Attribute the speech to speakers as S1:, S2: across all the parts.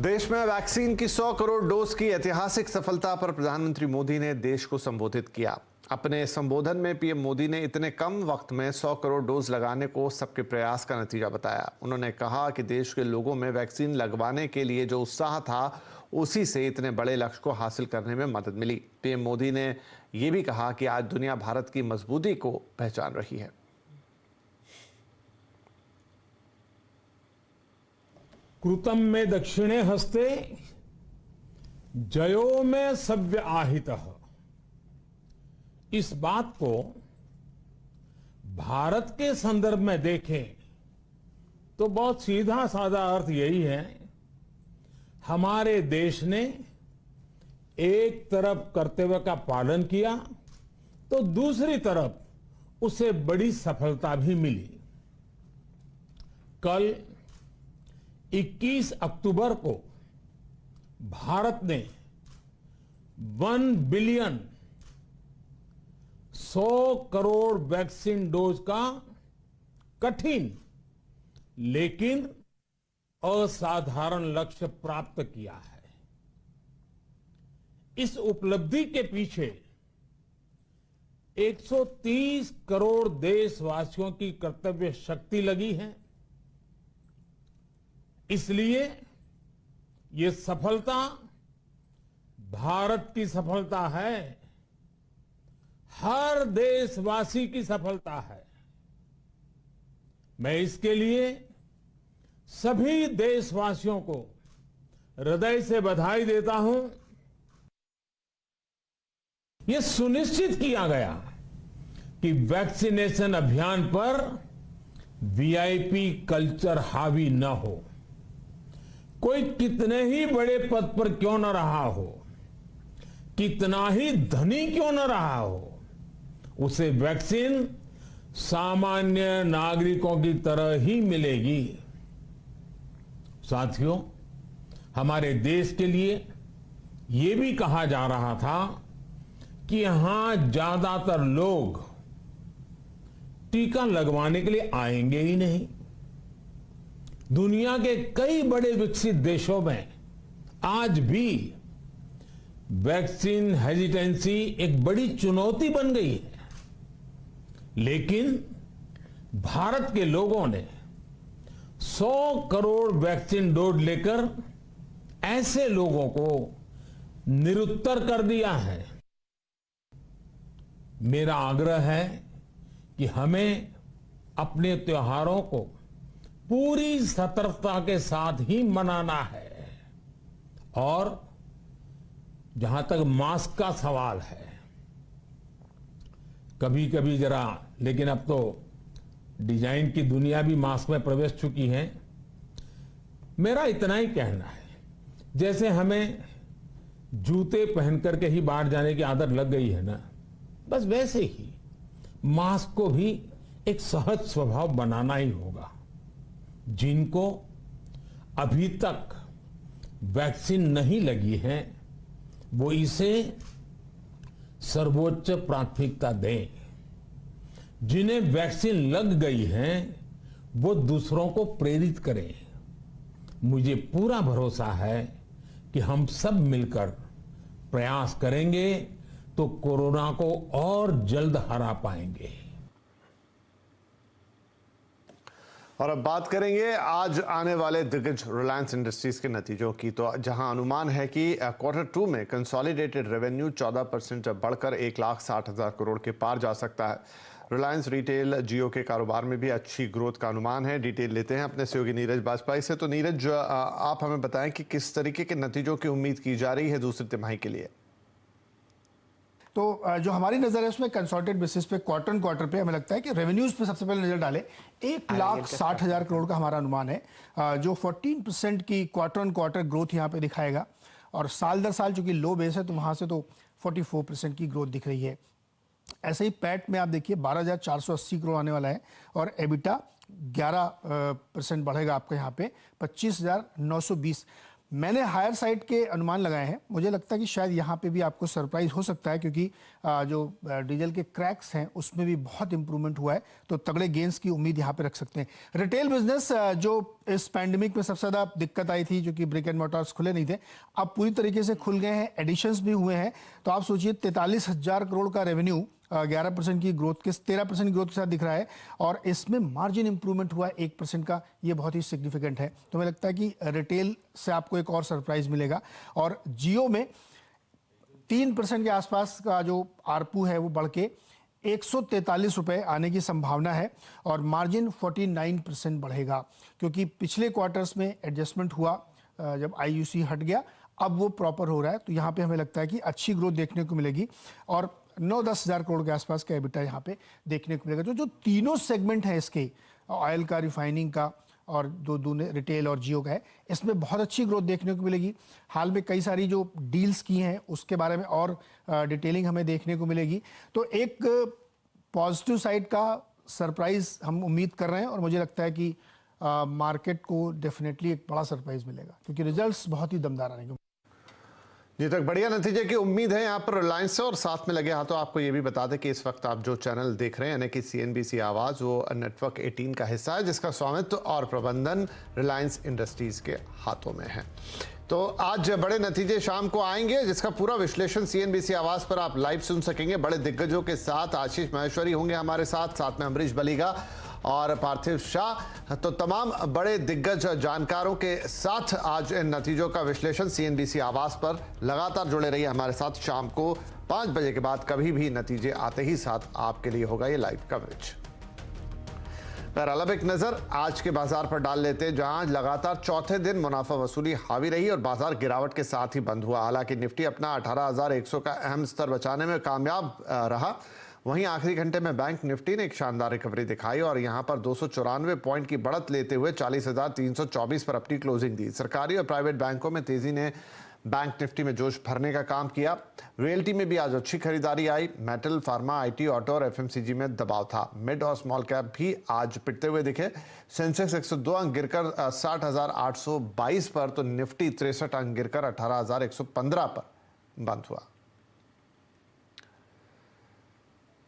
S1: देश में वैक्सीन की 100 करोड़ डोज की ऐतिहासिक सफलता पर प्रधानमंत्री मोदी ने देश को संबोधित किया। अपने संबोधन में पीएम मोदी ने इतने कम वक्त में 100 करोड़ डोज लगाने को सबके प्रयास का नतीजा बताया। उन्होंने कहा कि देश के लोगों में वैक्सीन लगवाने के लिए जो उत्साह था, उसी से इतने बड़े लक्ष्य को हासिल करने में मदद मिली। पीएम मोदी ने यह भी कहा कि आज दुनिया भारत की मजबूती को पहचान रही है।
S2: कृतं में दक्षिणे हस्ते जयो में सव्य आहितः। इस बात को भारत के संदर्भ में देखें तो बहुत सीधा साधा अर्थ यही है, हमारे देश ने एक तरफ कर्तव्य का पालन किया तो दूसरी तरफ उसे बड़ी सफलता भी मिली। कल 21 अक्टूबर को भारत ने 1 बिलियन 100 करोड़ वैक्सीन डोज का कठिन लेकिन असाधारण लक्ष्य प्राप्त किया है। इस उपलब्धि के पीछे 130 करोड़ देशवासियों की कर्तव्य शक्ति लगी है। इसलिए ये सफलता भारत की सफलता है, हर देशवासी की सफलता है। मैं इसके लिए सभी देशवासियों को हृदय से बधाई देता हूं। यह सुनिश्चित किया गया कि वैक्सीनेशन अभियान पर वीआईपी कल्चर हावी न हो। कोई कितने ही बड़े पद पर क्यों न रहा हो, कितना ही धनी क्यों न रहा हो, उसे वैक्सीन सामान्य नागरिकों की तरह ही मिलेगी। साथियों, हमारे देश के लिए यह भी कहा जा रहा था कि यहां ज्यादातर लोग टीका लगवाने के लिए आएंगे ही नहीं। दुनिया के कई बड़े विकसित देशों में आज भी वैक्सीन हेजिटेंसी एक बड़ी चुनौती बन गई है, लेकिन भारत के लोगों ने 100 करोड़ वैक्सीन डोज लेकर ऐसे लोगों को निरुत्तर कर दिया है। मेरा आग्रह है कि हमें अपने त्योहारों को पूरी सतर्कता के साथ ही मनाना है। और जहां तक मास्क का सवाल है, कभी कभी जरा, लेकिन अब तो डिजाइन की दुनिया भी मास्क में प्रवेश चुकी है। मेरा इतना ही कहना है, जैसे हमें जूते पहन करके ही बाहर जाने की आदत लग गई है ना, बस वैसे ही मास्क को भी एक सहज स्वभाव बनाना ही होगा। जिनको अभी तक वैक्सीन नहीं लगी है, वो इसे सर्वोच्च प्राथमिकता दें। जिन्हें वैक्सीन लग गई है, वो दूसरों को प्रेरित करें। मुझे पूरा भरोसा है कि हम सब मिलकर प्रयास करेंगे तो कोरोना को और जल्द हरा पाएंगे।
S1: और अब बात करेंगे आज आने वाले दिग्गज रिलायंस इंडस्ट्रीज के नतीजों की। तो जहां अनुमान है कि क्वार्टर 2 में कंसोलिडेटेड रेवेन्यू 14% बढ़कर 1,60,000 करोड़ के पार जा सकता है। रिलायंस रिटेल जियो के कारोबार में भी अच्छी ग्रोथ का अनुमान है। डिटेल लेते हैं अपने सहयोगी नीरज बाजपेयी से। तो नीरज, आप हमें बताएं कि किस तरीके के नतीजों की उम्मीद की जा रही है दूसरी तिमाही के लिए।
S3: तो जो हमारी नज़र है उसमें कंसोलिडेटेड बेसिस पे क्वार्टर पे हमें लगता है कि रेवेन्यूज पे सबसे पहले नजर डालें, 1,60,000 करोड़ का हमारा अनुमान है, जो 14% की क्वार्टर ग्रोथ यहाँ पे दिखाएगा। और साल दर साल चूंकि लो बेस है तो वहाँ से तो 44% की ग्रोथ दिख रही है। ऐसे ही पैट में आप देखिए 12,480 करोड़ आने वाला है और एबिटा 11% बढ़ेगा आपका यहाँ पे 25,920। मैंने हायर साइड के अनुमान लगाए हैं। मुझे लगता है कि शायद यहाँ पे भी आपको सरप्राइज हो सकता है, क्योंकि जो डीजल के क्रैक्स हैं उसमें भी बहुत इंप्रूवमेंट हुआ है, तो तगड़े गेंस की उम्मीद यहाँ पे रख सकते हैं। रिटेल बिजनेस जो इस पैंडेमिक में सबसे ज़्यादा दिक्कत आई थी, जो कि ब्रिक एंड मोटर्स खुले नहीं थे, अब पूरी तरीके से खुल गए हैं, एडिशंस भी हुए हैं। तो आप सोचिए 43,000 करोड़ का रेवेन्यू 11% की ग्रोथ के 13% की ग्रोथ के साथ दिख रहा है, और इसमें मार्जिन इंप्रूवमेंट हुआ है 1% का, ये बहुत ही सिग्निफिकेंट है। तो मुझे लगता है कि रिटेल से आपको एक और सरप्राइज मिलेगा। और जियो में 3% के आसपास का जो आरपू है वो बढ़ के 143 रुपये आने की संभावना है, और मार्जिन 49% बढ़ेगा, क्योंकि पिछले क्वार्टर्स में एडजस्टमेंट हुआ जब IUC हट गया, अब वो प्रॉपर हो रहा है। तो यहाँ पे हमें लगता है कि अच्छी ग्रोथ देखने को मिलेगी, और 9-10 हज़ार करोड़ के आसपास का एबिटा यहाँ पे देखने को मिलेगा। तो जो तीनों सेगमेंट हैं इसके, ऑयल का, रिफाइनिंग का, और दूने रिटेल और जियो का है, इसमें बहुत अच्छी ग्रोथ देखने को मिलेगी। हाल में कई सारी जो डील्स की हैं उसके बारे में और डिटेलिंग हमें देखने को मिलेगी। तो एक पॉजिटिव साइड का सरप्राइज हम उम्मीद कर रहे हैं, और मुझे लगता है कि मार्केट को डेफिनेटली एक बड़ा सरप्राइज मिलेगा, क्योंकि रिजल्ट्स बहुत ही दमदार आने।
S1: जी, तक बढ़िया नतीजे की उम्मीद है यहाँ पर रिलायंस से। और साथ में लगे हाथों आपको ये भी बता दें कि इस वक्त आप जो चैनल देख रहे हैं, यानी कि CNBC आवाज़, वो नेटवर्क 18 का हिस्सा है, जिसका स्वामित्व और प्रबंधन रिलायंस इंडस्ट्रीज के हाथों में है। तो आज बड़े नतीजे शाम को आएंगे, जिसका पूरा विश्लेषण CNBC आवाज़ पर आप लाइव सुन सकेंगे बड़े दिग्गजों के साथ। आशीष माहेश्वरी होंगे हमारे साथ में अमरीश बलीगा और पार्थिव शाह। तो तमाम बड़े दिग्गज जानकारों के साथ आज इन नतीजों का विश्लेषण CNBC आवाज़ पर। लगातार जुड़े रहिए हमारे साथ। शाम को 5 बजे के बाद कभी भी नतीजे आते ही साथ आपके लिए होगा ये लाइव कवरेज। पर अब एक नजर आज के बाजार पर डाल लेते हैं, जहां लगातार चौथे दिन मुनाफा वसूली हावी रही और बाजार गिरावट के साथ ही बंद हुआ। हालांकि निफ्टी अपना 18,100 का अहम स्तर बचाने में कामयाब रहा। वहीं आखिरी घंटे में बैंक निफ्टी ने एक शानदार रिकवरी दिखाई और यहां पर 294 पॉइंट की बढ़त लेते हुए 40,324 पर अपनी क्लोजिंग दी। सरकारी और प्राइवेट बैंकों में तेजी ने बैंक निफ्टी में जोश भरने का काम किया। रियल्टी में भी आज अच्छी खरीदारी आई। मेटल, फार्मा, IT, ऑटो और FMCG में दबाव था। मिड और स्मॉल कैप भी आज पिटते हुए दिखे। सेंसेक्स 102 अंक गिरकर 60,822 पर, तो निफ्टी 63 अंक गिरकर 18,115 पर बंद हुआ।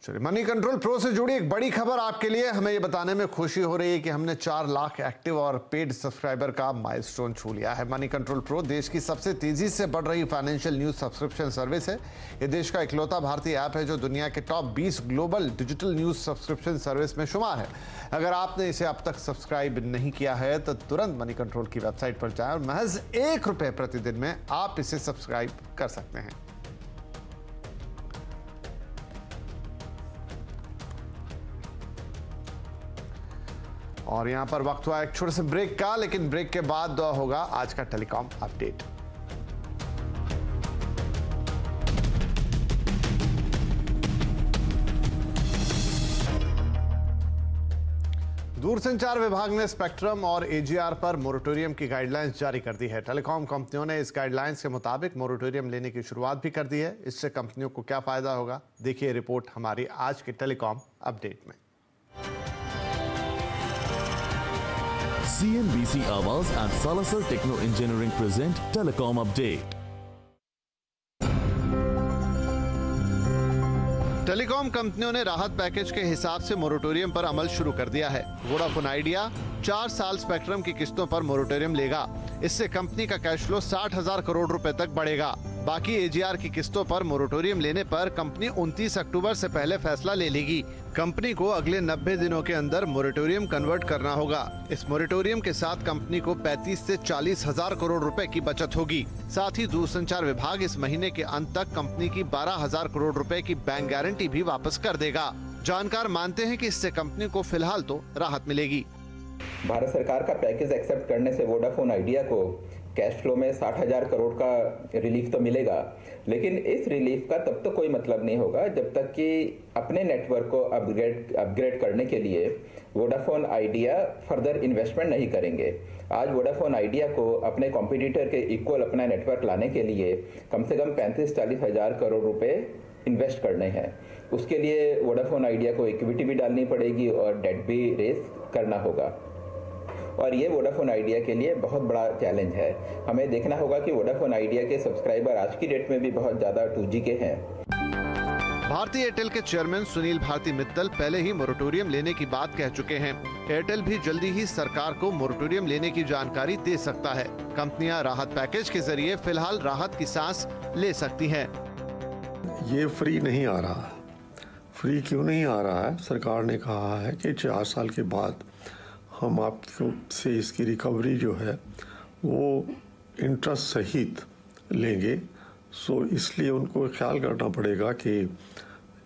S1: चलिए, मनी कंट्रोल प्रो से जुड़ी एक बड़ी खबर आपके लिए। हमें ये बताने में खुशी हो रही है कि हमने 4 लाख एक्टिव और पेड सब्सक्राइबर का माइलस्टोन छू लिया है। मनी कंट्रोल प्रो देश की सबसे तेजी से बढ़ रही फाइनेंशियल न्यूज सब्सक्रिप्शन सर्विस है। ये देश का इकलौता भारतीय ऐप है जो दुनिया के top 20 global digital news subscription service में शुमार है। अगर आपने इसे अब तक सब्सक्राइब नहीं किया है तो तुरंत मनी कंट्रोल की वेबसाइट पर जाएं और महज ₹1 प्रतिदिन में आप इसे सब्सक्राइब कर सकते हैं। और यहां पर वक्त हुआ एक छोटे से ब्रेक का, लेकिन ब्रेक के बाद होगा आज का टेलीकॉम अपडेट। दूरसंचार विभाग ने स्पेक्ट्रम और AGR पर मोरेटोरियम की गाइडलाइंस जारी कर दी है। टेलीकॉम कंपनियों ने इस गाइडलाइंस के मुताबिक मोरेटोरियम लेने की शुरुआत भी कर दी है। इससे कंपनियों को क्या फायदा होगा, देखिए रिपोर्ट हमारी आज के टेलीकॉम अपडेट में।
S4: CNBC Awaaz and Salazar Techno Engineering present Telecom Update.
S1: Telecom कंपनियों ने राहत पैकेज के हिसाब से मोरेटोरियम पर अमल शुरू कर दिया है। वोडाफोन आइडिया 4 साल स्पेक्ट्रम की किस्तों पर मोरेटोरियम लेगा। इससे कंपनी का कैश फ्लो 60,000 करोड़ रुपए तक बढ़ेगा। बाकी AGR की किस्तों पर मोरेटोरियम लेने पर कंपनी 29 अक्टूबर से पहले फैसला ले लेगी। कंपनी को अगले 90 दिनों के अंदर मोरेटोरियम कन्वर्ट करना होगा। इस मोरेटोरियम के साथ कंपनी को 35 से 40,000 करोड़ रुपए की बचत होगी। साथ ही दूरसंचार विभाग इस महीने के अंत तक कंपनी की 12,000 करोड़ रुपए की बैंक गारंटी भी वापस कर देगा। जानकार मानते हैं कि इससे कंपनी को फिलहाल तो राहत मिलेगी।
S5: भारत सरकार का पैकेज एक्सेप्ट करने से वोडाफोन आइडिया को कैश फ्लो में 60,000 करोड़ का रिलीफ तो मिलेगा, लेकिन इस रिलीफ का तब तक कोई मतलब नहीं होगा जब तक कि अपने नेटवर्क को अपग्रेड करने के लिए वोडाफोन आइडिया फर्दर इन्वेस्टमेंट नहीं करेंगे। आज वोडाफोन आइडिया को अपने कॉम्पिटिटर के इक्वल अपना नेटवर्क लाने के लिए कम से कम 35-40 हज़ार करोड़ रुपए इन्वेस्ट करने हैं। उसके लिए वोडाफोन आइडिया को इक्विटी भी डालनी पड़ेगी और डेट भी रेस करना होगा। और ये वोडाफोन आइडिया के लिए बहुत बड़ा चैलेंज है। हमें देखना होगा कि वोडाफोन आइडिया के सब्सक्राइबर आज की डेट में भी बहुत ज़्यादा 2G के हैं।
S1: भारतीय एयरटेल के चेयरमैन सुनील भारती मित्तल पहले ही मोरेटोरियम लेने की बात कह चुके हैं। एयरटेल भी जल्दी ही सरकार को मोरेटोरियम लेने की जानकारी दे सकता है। कंपनियां राहत पैकेज के जरिए फिलहाल राहत की सांस ले सकती हैं।
S6: ये फ्री नहीं आ रहा। फ्री क्यों नहीं आ रहा है? सरकार ने कहा है कि 4 साल के बाद हम आपको से इसकी रिकवरी जो है वो इंटरेस्ट सहित लेंगे। सो इसलिए उनको ख्याल करना पड़ेगा कि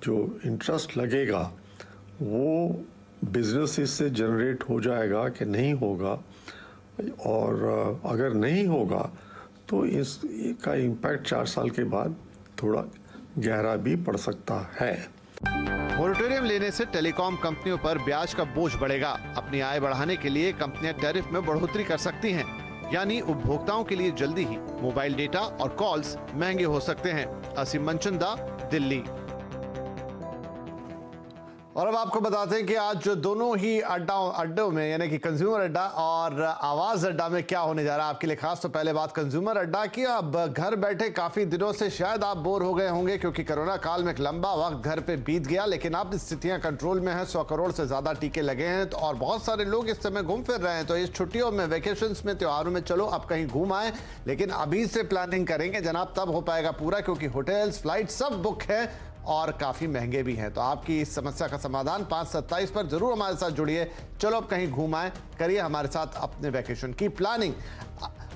S6: जो इंटरेस्ट लगेगा वो बिजनेस से जनरेट हो जाएगा कि नहीं होगा, और अगर नहीं होगा तो इसका इम्पैक्ट 4 साल के बाद थोड़ा गहरा भी पड़ सकता है।
S1: मोरेटोरियम लेने से टेलीकॉम कंपनियों पर ब्याज का बोझ बढ़ेगा। अपनी आय बढ़ाने के लिए कंपनियां टैरिफ में बढ़ोतरी कर सकती हैं, यानी उपभोक्ताओं के लिए जल्दी ही मोबाइल डेटा और कॉल्स महंगे हो सकते हैं। असीम मनचंदा, दिल्ली। और अब आपको बताते हैं कि आज जो दोनों ही अड्डों में यानी कि कंज्यूमर अड्डा और आवाज अड्डा में क्या होने जा रहा है आपके लिए खास। तो पहले बात कंज्यूमर अड्डा की। अब घर बैठे काफी दिनों से शायद आप बोर हो गए होंगे क्योंकि कोरोना काल में एक लंबा वक्त घर पे बीत गया, लेकिन अब स्थितियां कंट्रोल में है। 100 करोड़ से ज्यादा टीके लगे हैं और बहुत सारे लोग इस समय घूम फिर रहे हैं। तो इस छुट्टियों में, वेकेशंस में, त्योहारों में चलो अब कहीं घूम आए, लेकिन अभी से प्लानिंग करेंगे जनाब तब हो पाएगा पूरा, क्योंकि होटल्स, फ्लाइट सब बुक है और काफी महंगे भी हैं। तो आपकी इस समस्या का समाधान 5/27 पर जरूर हमारे साथ जुड़िए। चलो अब कहीं घूम आए, करिए हमारे साथ अपने वैकेशन की प्लानिंग।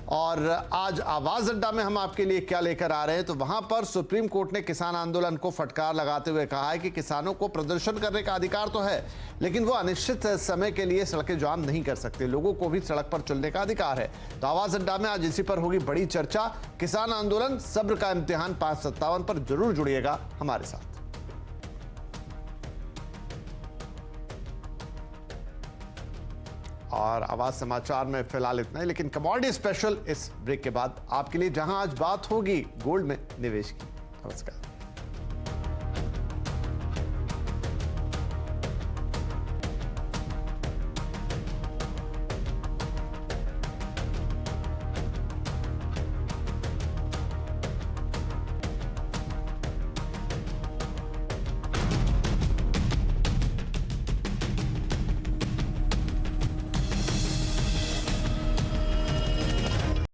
S1: और आज आवाज अड्डा में हम आपके लिए क्या लेकर आ रहे हैं, तो वहां पर सुप्रीम कोर्ट ने किसान आंदोलन को फटकार लगाते हुए कहा है कि किसानों को प्रदर्शन करने का अधिकार तो है, लेकिन वो अनिश्चित समय के लिए सड़कें जाम नहीं कर सकते। लोगों को भी सड़क पर चलने का अधिकार है। तो आवाज अड्डा में आज इसी पर होगी बड़ी चर्चा। किसान आंदोलन, सब्र का इम्तिहान 5/57 पर जरूर जुड़िएगा हमारे साथ। और आवाज समाचार में फिलहाल इतना ही, लेकिन कमोडिटी स्पेशल इस ब्रेक के बाद आपके लिए, जहां आज बात होगी गोल्ड में निवेश की। नमस्कार।